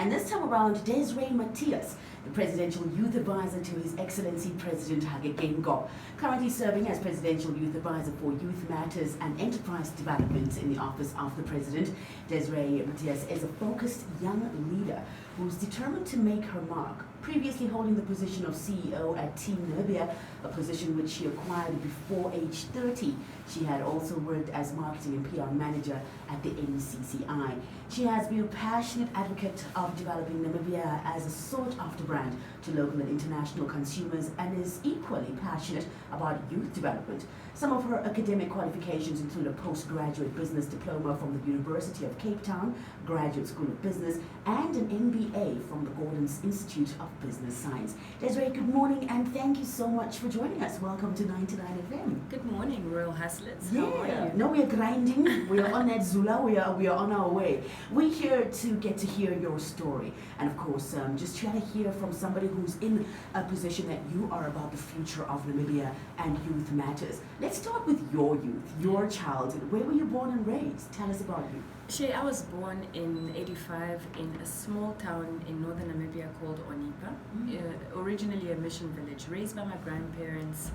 And this time around, Daisry Mathias, the Presidential Youth Advisor to His Excellency President Hage Geingob, currently serving as Presidential Youth Advisor for Youth Matters and Enterprise Development in the Office of the President. Daisry Mathias is a focused young leader who's determined to make her mark, previously holding the position of CEO at Team Namibia, a position which she acquired before age 30. She had also worked as marketing and PR manager at the NCCI. She has been a passionate advocate of developing Namibia as a sought-after brand to local and international consumers, and is equally passionate about youth development. Some of her academic qualifications include a postgraduate business diploma from the University of Cape Town, Graduate School of Business, and an MBA from the Gordon's Institute of Business Science. Daisry, good morning, and thank you so much for joining us. Welcome to 99 FM. Good morning, Royal Hustlers. Yeah. How are you? No, we are grinding. We are on that Zula. We are on our way. We're here to get to hear your story, and of course, just try to hear from somebody who's in a position that you are about the future of Namibia and youth matters. Let's start with your youth, your childhood. Where were you born and raised? Tell us about you. Shay, I was born in 85 in a small town in northern Namibia called Onipa, originally a mission village, raised by my grandparents,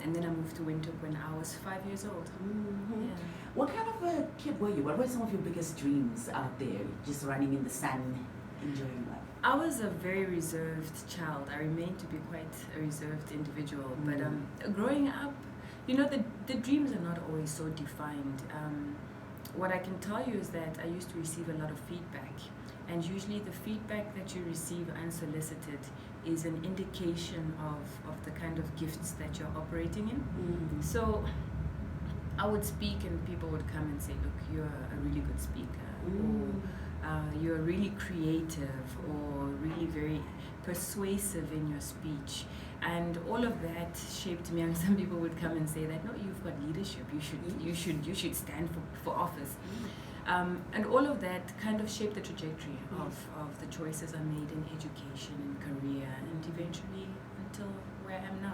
and then I moved to Windhoek when I was 5 years old. Mm-hmm. Yeah. What kind of a kid were you? What were some of your biggest dreams out there, just running in the sun, enjoying life? I was a very reserved child. I remained to be quite a reserved individual, but growing up, you know, the dreams are not always so defined. What I can tell you is that I used to receive a lot of feedback, and usually the feedback that you receive unsolicited is an indication of the kind of gifts that you're operating in. Mm-hmm. So I would speak and people would come and say, look, you're a really good speaker, or you're really creative, or really very persuasive in your speech. And all of that shaped me, and some people would come and say that, no, you've got leadership, you should stand for office. And all of that kind of shaped the trajectory of the choices I made in education and career, and eventually until where I am now.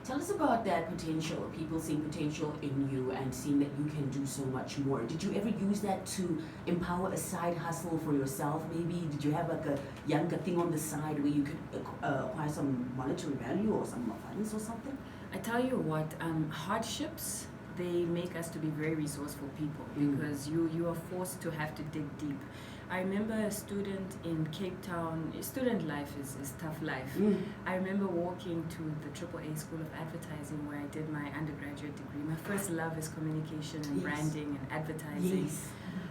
Tell us about that potential, people seeing potential in you and seeing that you can do so much more. Did you ever use that to empower a side hustle for yourself? Maybe did you have like a younger thing on the side where you could acquire some monetary value or some funds or something? I tell you what, hardships, they make us to be very resourceful people, because you are forced to have to dig deep. I remember a student in Cape Town. Student life is tough life. I remember walking to the AAA School of Advertising, where I did my undergraduate degree. My first love is communication and branding and advertising. Yes.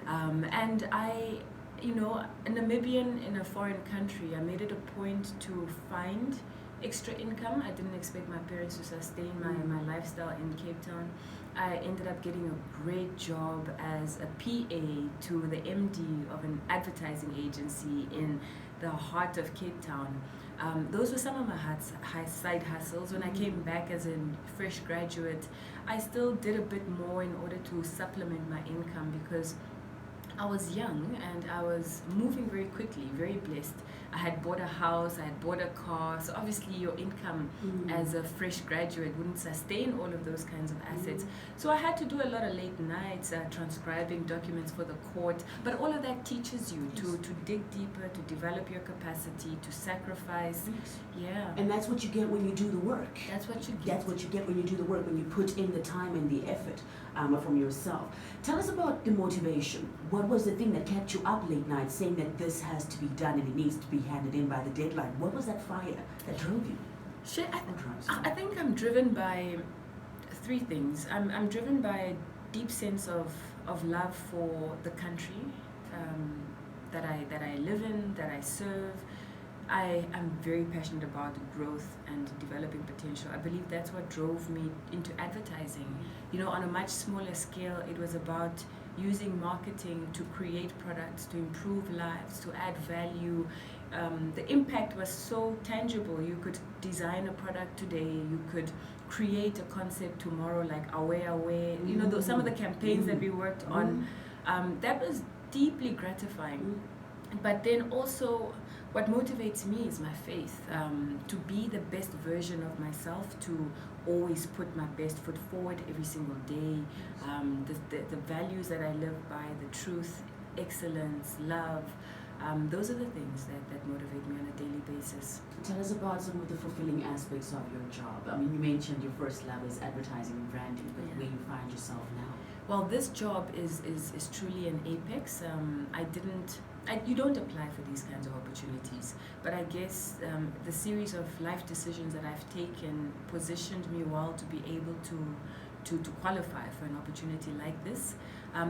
And I, you know, a Namibian in a foreign country, I made it a point to find extra income. I didn't expect my parents to sustain my lifestyle in Cape Town. I ended up getting a great job as a PA to the MD of an advertising agency in the heart of Cape Town. Those were some of my side hustles. When I came back as a fresh graduate, I still did a bit more in order to supplement my income, because I was young and I was moving very quickly, very blessed. I had bought a house, I had bought a car, so obviously your income as a fresh graduate wouldn't sustain all of those kinds of assets. So I had to do a lot of late nights, transcribing documents for the court, but all of that teaches you to dig deeper, to develop your capacity, to sacrifice. Yeah. And that's what you get when you do the work. That's what you get. That's what you get when you do the work, when you put in the time and the effort from yourself. Tell us about the motivation. What was the thing that kept you up late nights saying that this has to be done and it needs to be handed in by the deadline? What was that fire that drove you? I think I'm driven by three things. I'm driven by a deep sense of love for the country that I live in, that I serve. I am very passionate about growth and developing potential. I believe that's what drove me into advertising. You know, on a much smaller scale, it was about using marketing to create products, to improve lives, to add value. The impact was so tangible. You could design a product today, you could create a concept tomorrow, like Away. You know, some of the campaigns that we worked on, that was deeply gratifying. But then also, what motivates me is my faith, to be the best version of myself, to always put my best foot forward every single day. The values that I live by, the truth, excellence, love, Those are the things that motivate me on a daily basis. Tell us about some of the fulfilling aspects of your job. I mean, you mentioned your first love is advertising and branding, but where you find yourself now? Well, this job is truly an apex. You don't apply for these kinds of opportunities, but I guess the series of life decisions that I've taken positioned me well to be able to qualify for an opportunity like this.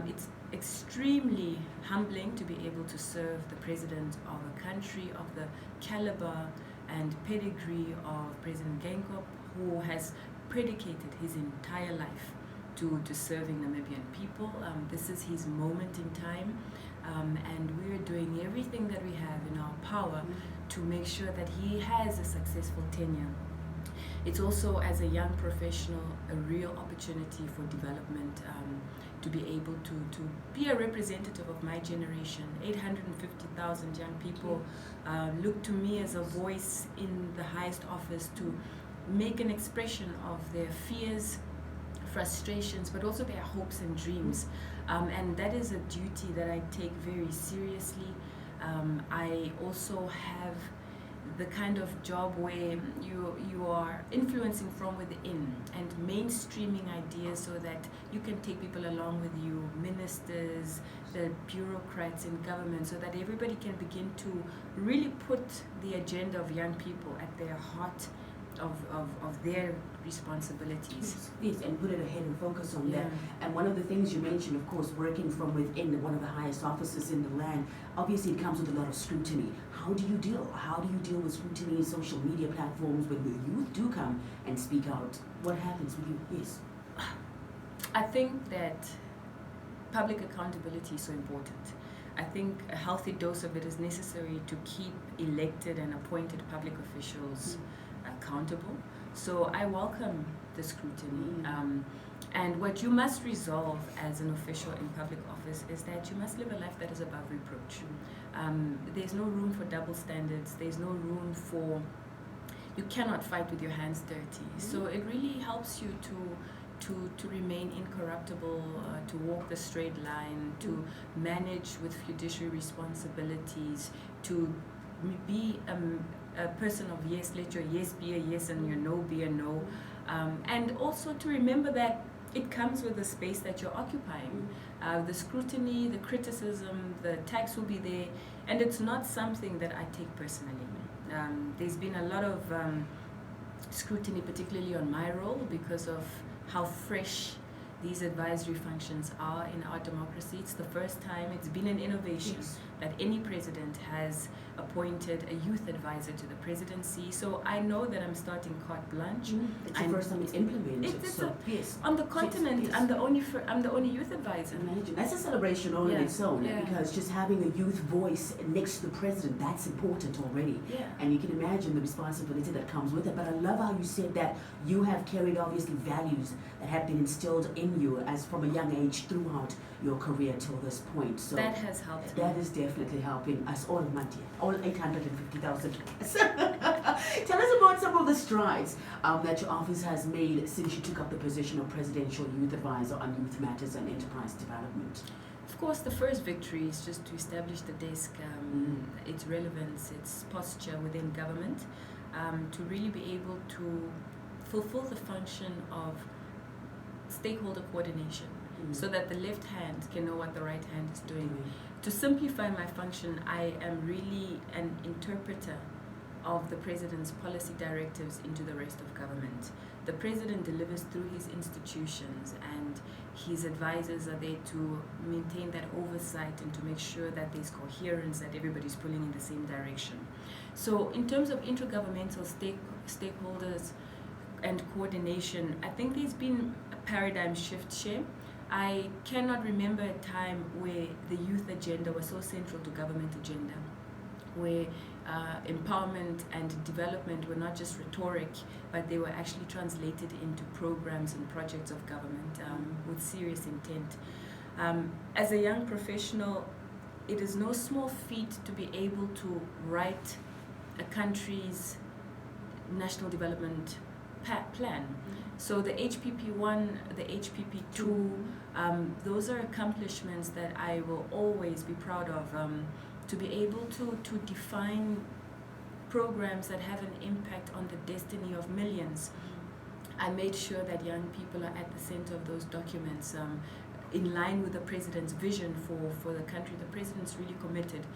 It's extremely humbling to be able to serve the president of a country of the caliber and pedigree of President Geingob, who has predicated his entire life to serving Namibian people. This is his moment in time, and we're doing everything that we have in our power to make sure that he has a successful tenure. It's also, as a young professional, a real opportunity for development, to be able to be a representative of my generation. 850,000 young people look to me as a voice in the highest office to make an expression of their fears, frustrations, but also their hopes and dreams. And that is a duty that I take very seriously. I also have the kind of job where you are influencing from within and mainstreaming ideas so that you can take people along with you, ministers, the bureaucrats in government, so that everybody can begin to really put the agenda of young people at their heart of their responsibilities. Yes, and put it ahead and focus on that. And one of the things you mentioned, of course, working from within one of the highest offices in the land, obviously it comes with a lot of scrutiny. How do you deal with scrutiny in social media platforms when the youth do come and speak out? What happens with you? Yes. I think that public accountability is so important. I think a healthy dose of it is necessary to keep elected and appointed public officials accountable. So I welcome the scrutiny. And what you must resolve as an official in public office is that you must live a life that is above reproach. There's no room for double standards. There's no room for, you cannot fight with your hands dirty. So it really helps you to remain incorruptible, to walk the straight line, to manage with fiduciary responsibilities, to be a person of yes, let your yes be a yes and your no be a no. And also to remember that it comes with the space that you're occupying. The scrutiny, the criticism, the attacks will be there, and it's not something that I take personally. There's been a lot of scrutiny, particularly on my role, because of how fresh these advisory functions are in our democracy. It's the first time, it's been an innovation that any president has appointed a youth advisor to the presidency. So I know that I'm starting carte blanche. It's the first time it's implemented. On the continent, I'm the only youth advisor. Imagine. That's a celebration all in its own, because just having a youth voice next to the president, that's important already. And you can imagine the responsibility that comes with it. But I love how you said that you have carried obviously values that have been instilled in you as from a young age throughout your career till this point. So that has helped. That is definitely helping us all, my dear, all 850,000. Tell us about some of the strides that your office has made since you took up the position of Presidential Youth Advisor on Youth Matters and Enterprise Development. Of course, the first victory is just to establish the desk, its relevance, its posture within government, to really be able to fulfill the function of stakeholder coordination, so that the left hand can know what the right hand is doing. To simplify my function, I am really an interpreter of the President's policy directives into the rest of government. The President delivers through his institutions, and his advisors are there to maintain that oversight and to make sure that there's coherence, that everybody's pulling in the same direction. So in terms of intergovernmental stakeholders and coordination, I think there's been a paradigm shift here. I cannot remember a time where the youth agenda was so central to government agenda, where empowerment and development were not just rhetoric, but they were actually translated into programs and projects of government with serious intent. As a young professional, it is no small feat to be able to write a country's national development plan. So the HPP1, the HPP2, those are accomplishments that I will always be proud of. to be able to define programs that have an impact on the destiny of millions. I made sure that young people are at the center of those documents, in line with the president's vision for the country. The president's really committed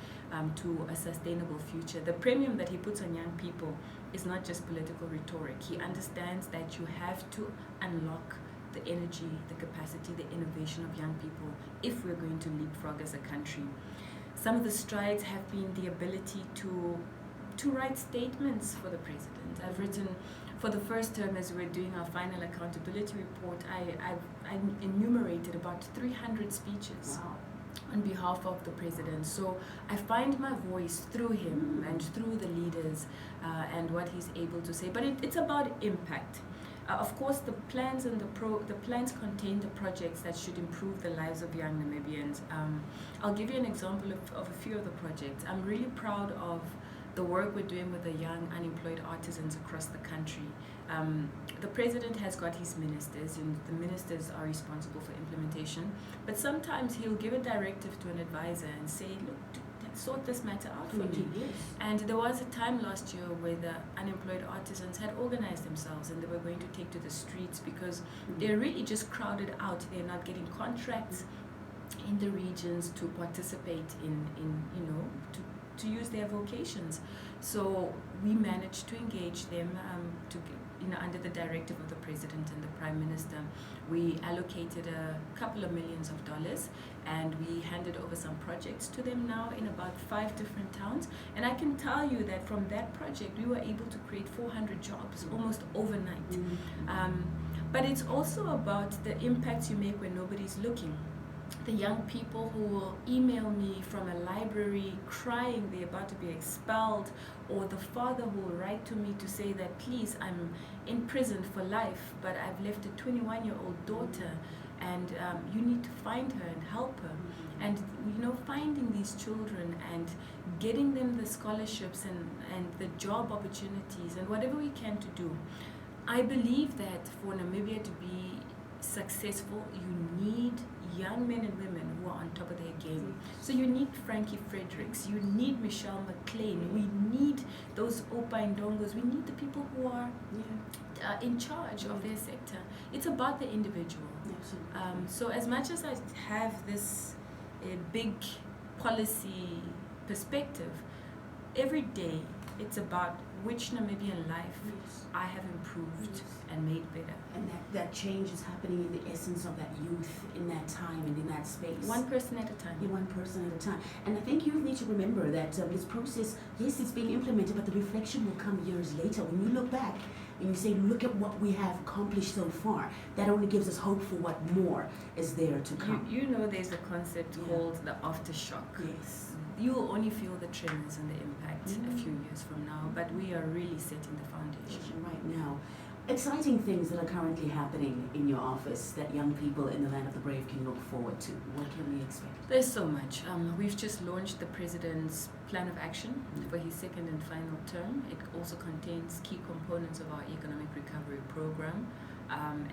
to a sustainable future. The premium that he puts on young people is not just political rhetoric. He understands that you have to unlock the energy, the capacity, the innovation of young people if we're going to leapfrog as a country. Some of the strides have been the ability to write statements for the president. I've written, for the first term, as we're doing our final accountability report, I enumerated about 300 speeches. Wow. On behalf of the president. So I find my voice through him and through the leaders and what he's able to say. But it's about impact. Of course, the plans and the plans contain the projects that should improve the lives of young Namibians. I'll give you an example of a few of the projects. I'm really proud of the work we're doing with the young unemployed artisans across the country. The president has got his ministers, and the ministers are responsible for implementation. But sometimes he'll give a directive to an advisor and say, look, sort this matter out for me. Yes. And there was a time last year where the unemployed artisans had organized themselves and they were going to take to the streets because they're really just crowded out. They're not getting contracts in the regions to participate in to use their vocations. So we managed to engage them under the directive of the president and the prime minister. We allocated a couple of millions of dollars and we handed over some projects to them now in about 5 different towns. And I can tell you that from that project we were able to create 400 jobs almost overnight. But it's also about the impacts you make when nobody's looking. The young people who will email me from a library crying they're about to be expelled, or the father who will write to me to say that, please, I'm in prison for life, but I've left a 21-year-old daughter and you need to find her and help her. And finding these children and getting them the scholarships and the job opportunities and whatever we can to do. I believe that for Namibia to be successful, you need young men and women who are on top of their game. So you need Frankie Fredericks, you need Michelle McLean, we need those Opa Ndongos, we need the people who are in charge of their sector. It's about the individual. So as much as I have this big policy perspective, every day it's about which Namibian life I have improved and made better. And that change is happening in the essence of that youth, in that time and in that space. One person at a time. Yeah, one person at a time. And I think youth need to remember that this process, yes, it's being implemented, but the reflection will come years later. When you look back and you say, look at what we have accomplished so far, that only gives us hope for what more is there to come. There's a concept called the aftershock. Yes. You will only feel the tremors and the impact a few years from now, but we are really setting the foundation right now. Exciting things that are currently happening in your office that young people in the land of the brave can look forward to. What can we expect? There's so much. We've just launched the President's Plan of Action for his second and final term. It also contains key components of our economic recovery program.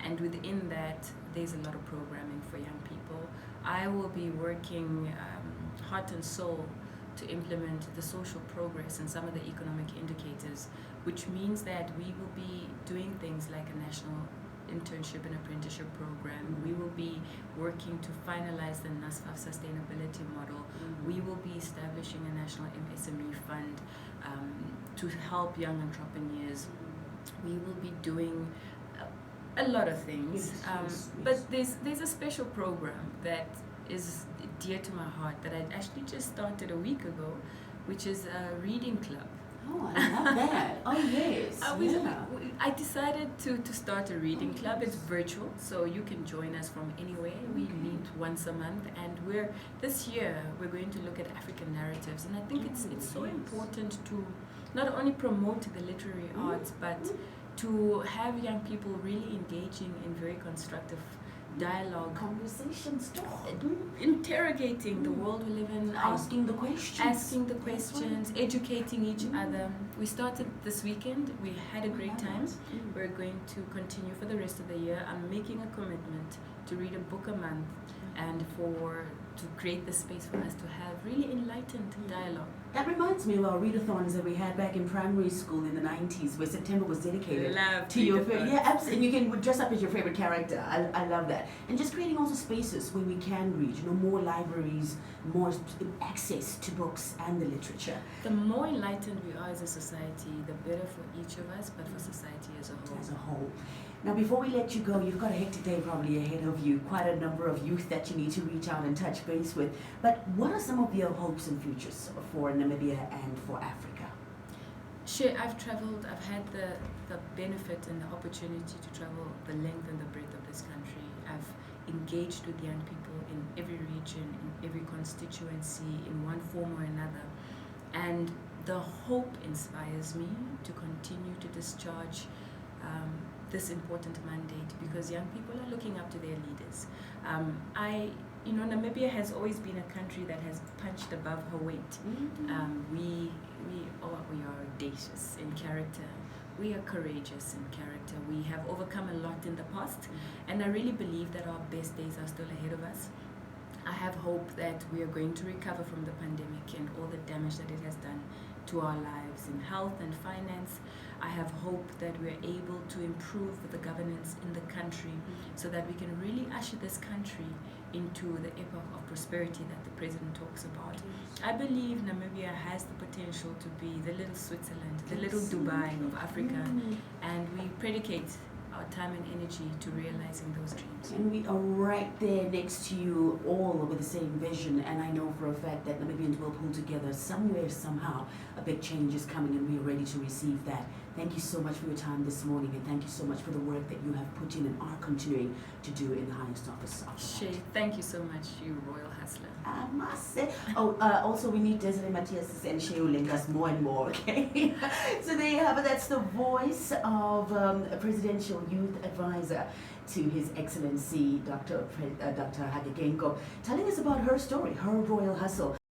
And within that, there's a lot of programming for young people. I will be working heart and soul to implement the social progress and some of the economic indicators, which means that we will be doing things like a national internship and apprenticeship program. We will be working to finalize the NASFAF sustainability model. We will be establishing a national MSME fund to help young entrepreneurs. We will be doing a lot of things. But there's a special program that is dear to my heart that I actually just started a week ago, which is a reading club. Oh, I love that. Oh, yes. I decided to start a reading club. It's virtual, so you can join us from anywhere. We meet once a month, and this year we're going to look at African narratives. And I think it's so important to not only promote the literary arts, but to have young people really engaging in very constructive dialogue, conversations, interrogating the world we live in, asking the questions, educating each other. We started this weekend. We had a great time. We're going to continue for the rest of the year. I'm making a commitment to read a book a month and to create the space for us to have really enlightened dialogue. That reminds me of our readathons that we had back in primary school in the 90s, where September was dedicated to your favorite. Yeah, absolutely. And you can dress up as your favorite character. I love that. And just creating also spaces where we can read, more libraries, more access to books and the literature. The more enlightened we are as a society, the better for each of us, but for society as a whole. As a whole. Now, before we let you go, you've got a hectic day probably ahead of you, quite a number of youth that you need to reach out and touch base with. But what are some of your hopes and futures for Namibia and for Africa? Sure, I've traveled, I've had the benefit and the opportunity to travel the length and the breadth of this country. I've engaged with young people in every region, in every constituency, in one form or another. And the hope inspires me to continue to discharge this important mandate, because young people are looking up to their leaders. Namibia has always been a country that has punched above her weight. We are audacious in character. We are courageous in character. We have overcome a lot in the past, and I really believe that our best days are still ahead of us. I have hope that we are going to recover from the pandemic and all the damage that it has done to our lives in health and finance. I have hope that we're able to improve the governance in the country so that we can really usher this country into the epoch of prosperity that the president talks about. I believe Namibia has the potential to be the little Switzerland, the little Dubai of Africa, and we predicate our time and energy to realizing those dreams. And we are right there next to you, all with the same vision. And I know for a fact that Namibians will pull together somewhere, somehow. A big change is coming, and we are ready to receive that. Thank you so much for your time this morning, and thank you so much for the work that you have put in and are continuing to do in the highest office of the land. Thank you so much, you royal hustler. I must say. Also we need Daisry Mathias and she will link us more and more, okay? So there you have it. That's the voice of a presidential youth advisor to His Excellency Dr. Hage Geingob, telling us about her story, her royal hustle.